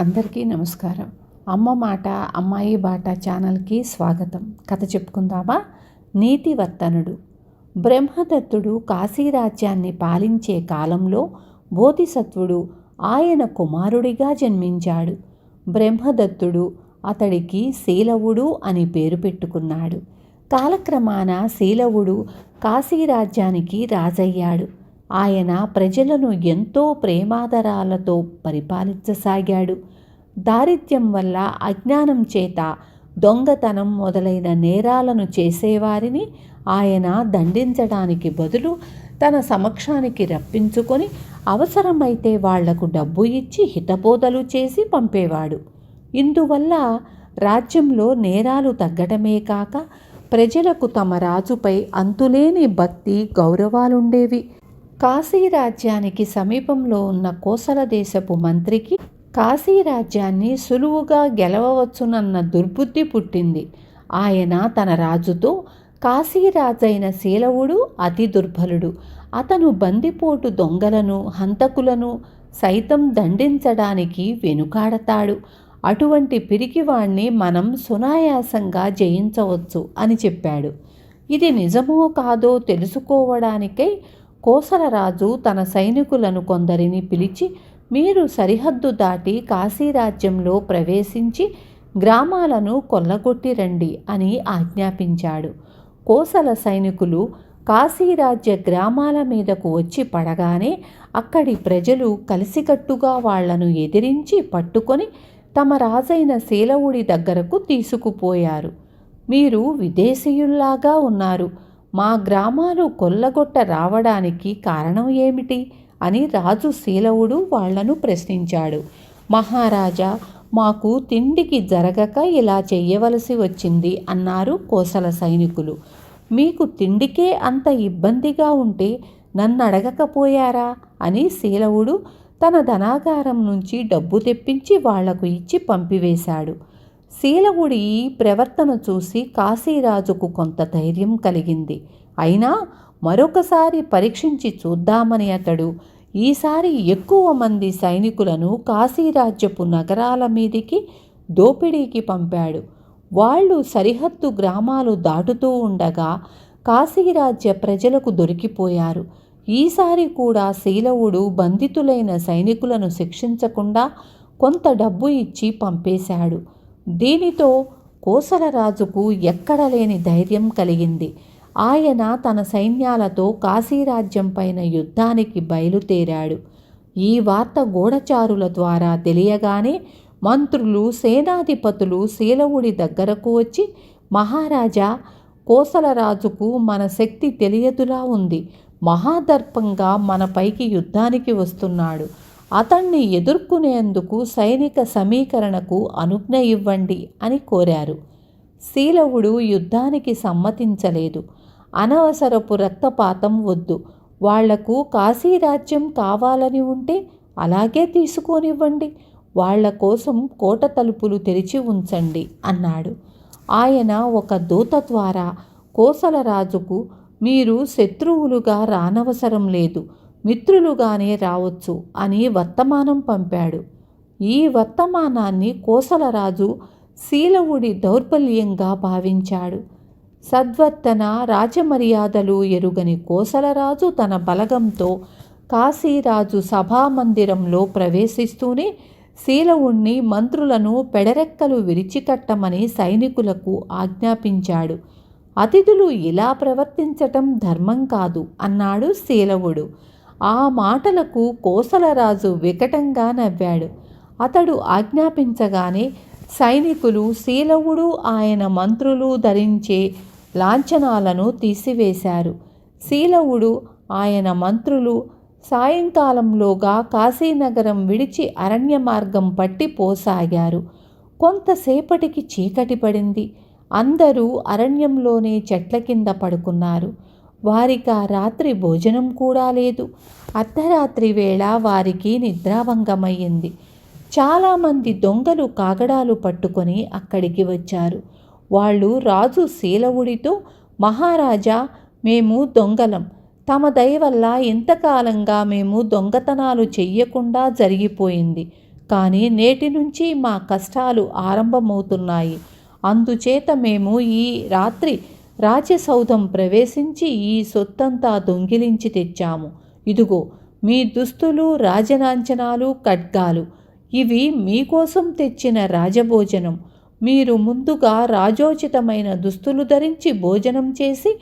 అందరికీ నమస్కారం. అమ్మ మాట అమ్మాయి బాట ఛానల్కి స్వాగతం. కథ చెప్పుకుందామా? నీతివర్తనుడు. బ్రహ్మదత్తుడు కాశీరాజ్యాన్ని పాలించే కాలంలో బోధిసత్వుడు ఆయన కుమారుడిగా జన్మించాడు. బ్రహ్మదత్తుడు అతడికి శీలవుడు అని పేరు పెట్టుకున్నాడు. కాలక్రమాన శీలవుడు కాశీరాజ్యానికి రాజయ్యాడు. ఆయన ప్రజలను ఎంతో ప్రేమాదరాలతో పరిపాలించసాగాడు. దారిద్ర్యం వల్ల, అజ్ఞానం చేత దొంగతనం మొదలైన నేరాలను చేసేవారిని ఆయన దండించడానికి బదులు తన సమక్షానికి రప్పించుకొని అవసరమైతే వాళ్లకు డబ్బు ఇచ్చి హితబోధలు చేసి పంపేవాడు. ఇందువల్ల రాజ్యంలో నేరాలు తగ్గటమే కాక ప్రజలకు తమ రాజుపై అంతులేని భక్తి, గౌరవాలుండేవి. కాశీరాజ్యానికి సమీపంలో ఉన్న కోసల దేశపు మంత్రికి కాశీరాజ్యాన్ని సులువుగా గెలవవచ్చునన్న దుర్బుద్ధి పుట్టింది. ఆయన తన రాజుతో, కాశీరాజైన శీలవుడు అతి దుర్బలుడు. అతను బందిపోటు దొంగలను, హంతకులను సైతం దండించడానికి వెనుకాడతాడు. అటువంటి పిరికివాణ్ణి మనం సునాయాసంగా జయించవచ్చు అని చెప్పాడు. ఇది నిజమో కాదో తెలుసుకోవడానికై కోసలరాజు తన సైనికులను కొందరిని పిలిచి, మీరు సరిహద్దు దాటి కాశీరాజ్యంలో ప్రవేశించి గ్రామాలను కొల్లగొట్టి రండి అని ఆజ్ఞాపించాడు. కోసల సైనికులు కాశీరాజ్య గ్రామాల మీదకు వచ్చి పడగానే అక్కడి ప్రజలు కలిసికట్టుగా వాళ్లను ఎదిరించి పట్టుకొని తమ రాజైన శీలవుడి దగ్గరకు తీసుకుపోయారు. మీరు విదేశీయుల్లాగా ఉన్నారు, మా గ్రామాలు కొల్లగొట్ట రావడానికి కారణం ఏమిటి అని రాజు శీలవుడు వాళ్లను ప్రశ్నించాడు. మహారాజా, మాకు తిండికి జరగక ఇలా చెయ్యవలసి వచ్చింది అన్నారు కోసల సైనికులు. మీకు తిండికే అంత ఇబ్బందిగా ఉంటే నన్ను అడగకపోయారా అని శీలవుడు తన ధనాగారం నుంచి డబ్బు తెప్పించి వాళ్లకు ఇచ్చి పంపివేశాడు. శీలవుడి ఈ ప్రవర్తన చూసి కాశీరాజుకు కొంత ధైర్యం కలిగింది. అయినా మరొకసారి పరీక్షించి చూద్దామని అతడు ఈసారి ఎక్కువ మంది సైనికులను కాశీరాజ్యపు నగరాల మీదికి దోపిడీకి పంపాడు. వాళ్ళు సరిహద్దు గ్రామాలు దాటుతూ ఉండగా కాశీరాజ్య ప్రజలకు దొరికిపోయారు. ఈసారి కూడా శీలవుడు బంధితులైన సైనికులను శిక్షించకుండా కొంత డబ్బు ఇచ్చి పంపేశాడు. దీనితో కోసలరాజుకు ఎక్కడలేని ధైర్యం కలిగింది. ఆయన తన సైన్యాలతో కాశీరాజ్యం పైన యుద్ధానికి బయలుదేరాడు. ఈ వార్త గూఢచారుల ద్వారా తెలియగానే మంత్రులు, సేనాధిపతులు శీలవుడి దగ్గరకు వచ్చి, మహారాజా, కోసలరాజుకు మన శక్తి తెలియదులా ఉంది. మహాదర్పంగా మనపైకి యుద్ధానికి వస్తున్నాడు. అతన్ని ఎదుర్కొనేందుకు సైనిక సమీకరణకు అనుజ్ఞ ఇవ్వండి అని కోరారు. శీలవుడు యుద్ధానికి సమ్మతించలేదు. అనవసరపు రక్తపాతం వద్దు, వాళ్లకు కాశీరాజ్యం కావాలని ఉంటే అలాగే తీసుకొనివ్వండి, వాళ్ల కోసం కోట తలుపులు తెరిచి ఉంచండి అన్నాడు. ఆయన ఒక దూత ద్వారా కోసలరాజుకు, మీరు శత్రువులుగా రానవసరం లేదు, మిత్రులుగానే రావచ్చు అని వర్తమానం పంపాడు. ఈ వర్తమానాన్ని కోసలరాజు శీలవుడి దౌర్బల్యంగా భావించాడు. సద్వర్తన, రాజమర్యాదలు ఎరుగని కోసలరాజు తన బలగంతో కాశీరాజు సభామందిరంలో ప్రవేశిస్తూనే శీలవుణ్ణి, మంత్రులను పెడరెక్కలు విరిచికట్టమని సైనికులకు ఆజ్ఞాపించాడు. అతిథులు ఇలా ప్రవర్తించటం ధర్మం కాదు అన్నాడు శీలవుడు. ఆ మాటలకు కోసలరాజు వికటంగా నవ్వాడు. అతడు ఆజ్ఞాపించగానే సైనికులు శీలవుడు, ఆయన మంత్రులు ధరించే లాంఛనాలను తీసివేశారు. శీలవుడు, ఆయన మంత్రులు సాయంకాలంలోగా కాశీనగరం విడిచి అరణ్య మార్గం పట్టి పోసాగారు. కొంతసేపటికి చీకటి పడింది. అందరూ అరణ్యంలోనే చెట్ల కింద పడుకున్నారు. వారికి ఆ రాత్రి భోజనం కూడా లేదు. అర్ధరాత్రి వేళ వారికి నిద్రాభంగమయ్యింది. చాలామంది దొంగలు కాగడాలు పట్టుకొని అక్కడికి వచ్చారు. వాళ్ళు రాజు శీలవుడితో, మహారాజా, మేము దొంగలం, తమ దయ వల్ల ఇంతకాలంగా మేము దొంగతనాలు చెయ్యకుండా జరిగిపోయింది. కానీ నేటి నుంచి మా కష్టాలు ఆరంభమవుతున్నాయి. అందుచేత మేము ఈ రాత్రి రాజసౌధం ప్రవేశించి ఈ సొత్తంతా దొంగిలించి తెచ్చాము. ఇదిగో మీ దుస్తులు, రాజలాంఛనాలు, ఖడ్గాలు. ఇవి మీకోసం తెచ్చిన రాజభోజనం. మీరు ముందుగా రాజోచితమైన దుస్తులు ధరించి భోజనం చేసి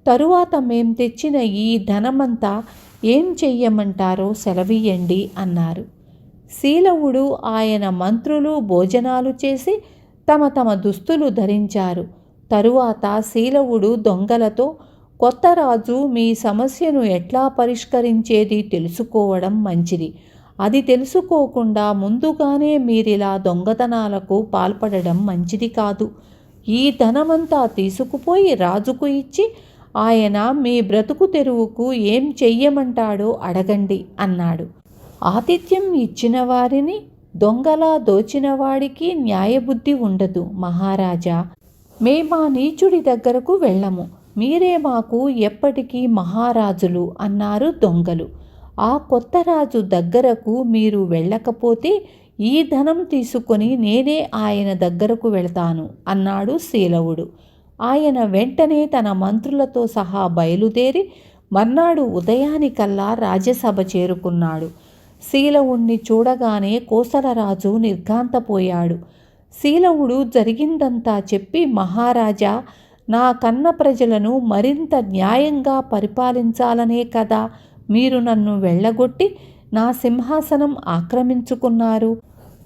తరువాత మేం తెచ్చిన ఈ ధనమంతా ఏం చెయ్యమంటారో సెలవియ్యండి అన్నారు. శీలవుడు ఆయన మంత్రులు భోజనాలు చేసి తమ తమ దుస్తులు ధరించారు. తరువాత శీలవుడు దొంగలతో, కొత్త రాజు మీ సమస్యను ఎట్లా పరిష్కరించేది తెలుసుకోవడం మంచిది. అది తెలుసుకోకుండా ముందుగానే మీరిలా దొంగతనాలకు పాల్పడడం మంచిది కాదు. ఈ ధనమంతా తీసుకుపోయి రాజుకు ఇచ్చి ఆయన మీ బ్రతుకు తెరువుకు ఏం చెయ్యమంటాడో అడగండి అన్నాడు. ఆతిథ్యం ఇచ్చిన వారిని దొంగలా దోచిన వాడికి న్యాయబుద్ధి ఉండదు మహారాజా. మేమా నీచుడి దగ్గరకు వెళ్ళము. మీరే మాకు ఎప్పటికీ మహారాజులు అన్నారు దొంగలు. ఆ కొత్త రాజు దగ్గరకు మీరు వెళ్ళకపోతే ఈ ధనం తీసుకొని నేనే ఆయన దగ్గరకు వెళతాను అన్నాడు శీలవుడు. ఆయన వెంటనే తన మంత్రులతో సహా బయలుదేరి మర్నాడు ఉదయానికల్లా రాజ్యసభ చేరుకున్నాడు. శీలవుణ్ణి చూడగానే కోసలరాజు నిర్ఘాంతపోయాడు. శీలవుడు జరిగిందంతా చెప్పి, మహారాజా, నా కన్న ప్రజలను మరింత న్యాయంగా పరిపాలించాలనే కదా మీరు నన్ను వెళ్ళగొట్టి నా సింహాసనం ఆక్రమించుకున్నారు.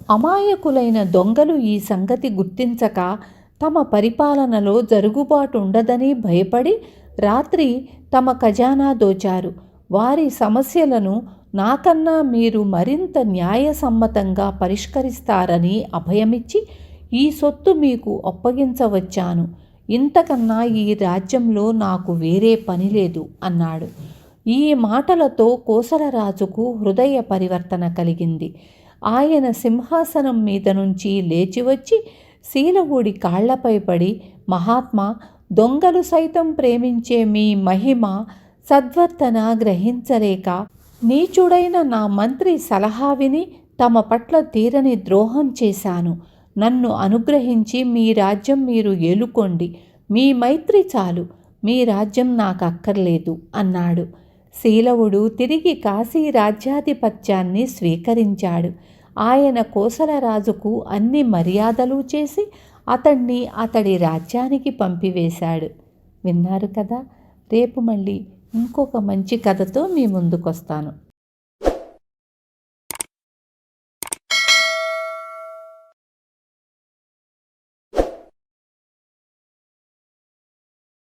అమాయకులైన దొంగలు ఈ సంగతి గుర్తించక తమ పరిపాలనలో జరుగుబాటు ఉండదని భయపడి రాత్రి తమ ఖజానా దోచారు. వారి సమస్యలను నాకన్నా మీరు మరింత న్యాయసమ్మతంగా పరిష్కరిస్తారని అభయమిచ్చి ఈ సొత్తు మీకు అప్పగించవచ్చాను. ఇంతకన్నా ఈ రాజ్యంలో నాకు వేరే పని లేదు అన్నాడు. ఈ మాటలతో కోసలరాజుకు హృదయ పరివర్తన కలిగింది. ఆయన సింహాసనం మీద నుంచి లేచి వచ్చి శీలవుడి కాళ్లపై పడి, మహాత్మా, దొంగలు సైతం ప్రేమించే మీ మహిమ సద్వర్తన గ్రహించలేక నీచుడైన నా మంత్రి సలహా విని తమ పట్ల తీరని ద్రోహం చేశాను. నన్ను అనుగ్రహించి మీ రాజ్యం మీరు ఏలుకోండి. మీ మైత్రి చాలు, మీ రాజ్యం నాకక్కర్లేదు అన్నాడు. శీలవుడు తిరిగి కాశీ రాజ్యాధిపత్యాన్ని స్వీకరించాడు. ఆయన కోసలరాజుకు అన్ని మర్యాదలు చేసి అతన్ని అతడి రాజ్యానికి పంపివేశాడు. విన్నారు కదా. రేపు మళ్ళీ ఇంకొక మంచి కథతో మీ ముందుకొస్తాను.